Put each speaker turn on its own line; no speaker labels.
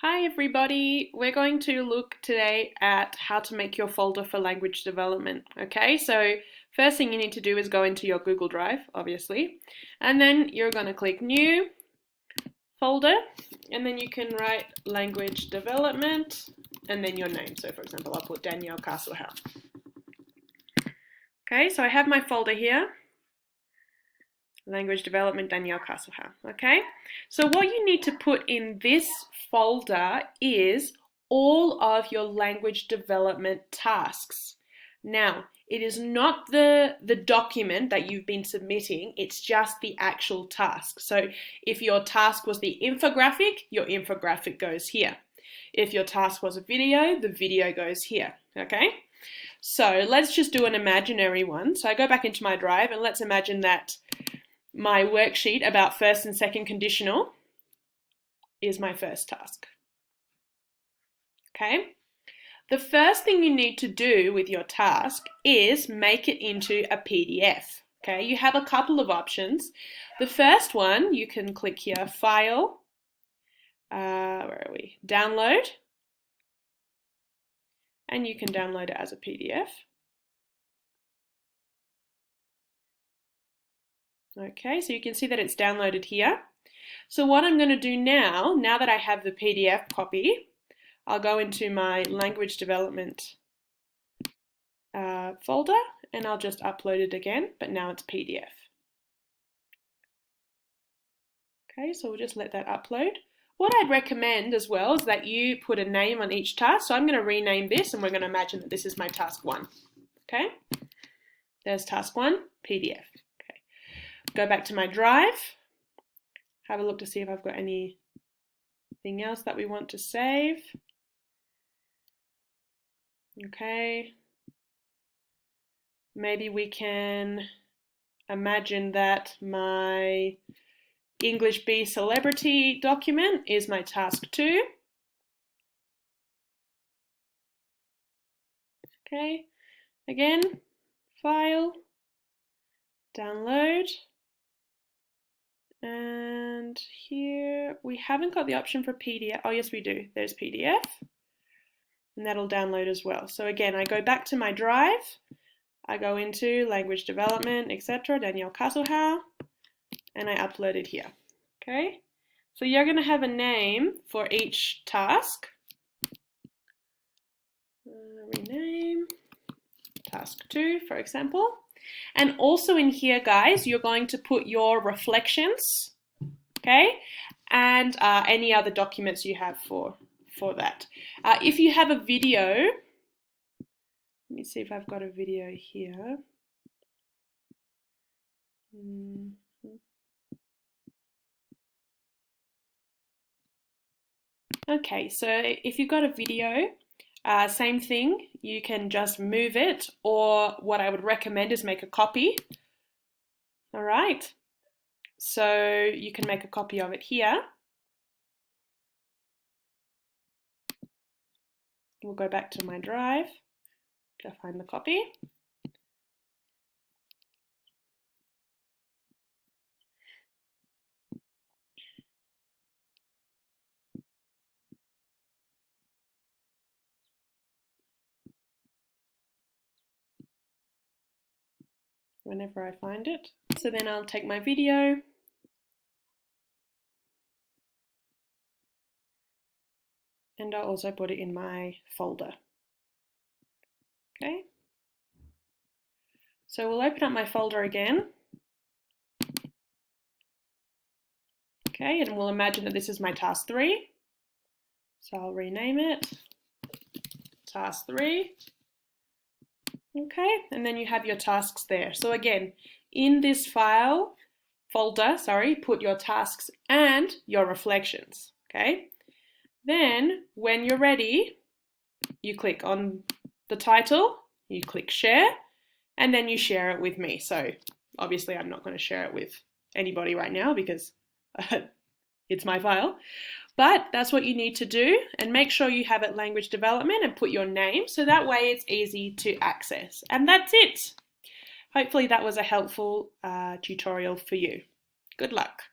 Hi everybody, we're going to look today at how to make your folder for language development. Okay, so first thing you need to do is go into your Google Drive, obviously, and then you're going to click New Folder, and then you can write language development and then your name. So for example, I'll put Danielle Castlehouse. Okay, so I have my folder here. Language development, Danielle Castlehouse. Okay, so what you need to put in this folder is all of your language development tasks. Now, it is not the document that you've been submitting, it's just the actual task. So if your task was the infographic, your infographic goes here. If your task was a video, the video goes here. Okay, so let's just do an imaginary one. So I go back into my drive and let's imagine that my worksheet about first and second conditional is my first task. Okay, the first thing you need to do with your task is make it into a PDF. Okay, you have a couple of options. The first one, you can click here, File, where are we? Download, and you can download it as a PDF. Okay, so you can see that it's downloaded here. So what I'm going to do now that I have the PDF copy, I'll go into my language development folder and I'll just upload it again, but now it's PDF. Okay, so we'll just let that upload. What I'd recommend as well is that you put a name on each task. So I'm going to rename this and we're going to imagine that this is my task 1. Okay, there's task 1, PDF. Okay, go back to my drive, have a look to see if I've got anything else that we want to save. Okay, maybe we can imagine that my English B celebrity document is my task 2. Okay, again, File, Download, and here we haven't got the option for PDF. Oh yes we do, there's PDF, and that'll download as well. So again, I go back to my drive, I go into language development, etc., Danielle Castlehouse, and I upload it here. Okay, so you're going to have a name for each task. Rename task 2, for example. And also in here, guys, you're going to put your reflections, okay, and any other documents you have for that. If you have a video, let me see if I've got a video here. Okay, so if you've got a video, same thing, you can just move it, or what I would recommend is make a copy. All right, so you can make a copy of it here. We'll go back to my drive to find the copy. Whenever I find it. So then I'll take my video and I'll also put it in my folder. Okay, so we'll open up my folder again. Okay, and we'll imagine that this is my task 3. So I'll rename it task 3. Okay, and then you have your tasks there. So again, in this folder, put your tasks and your reflections. Okay, then when you're ready, you click on the title, you click share, and then you share it with me. So obviously I'm not going to share it with anybody right now because it's my file, but that's what you need to do, and make sure you have it language development and put your name so that way it's easy to access. And that's it. Hopefully that was a helpful tutorial for you. Good luck.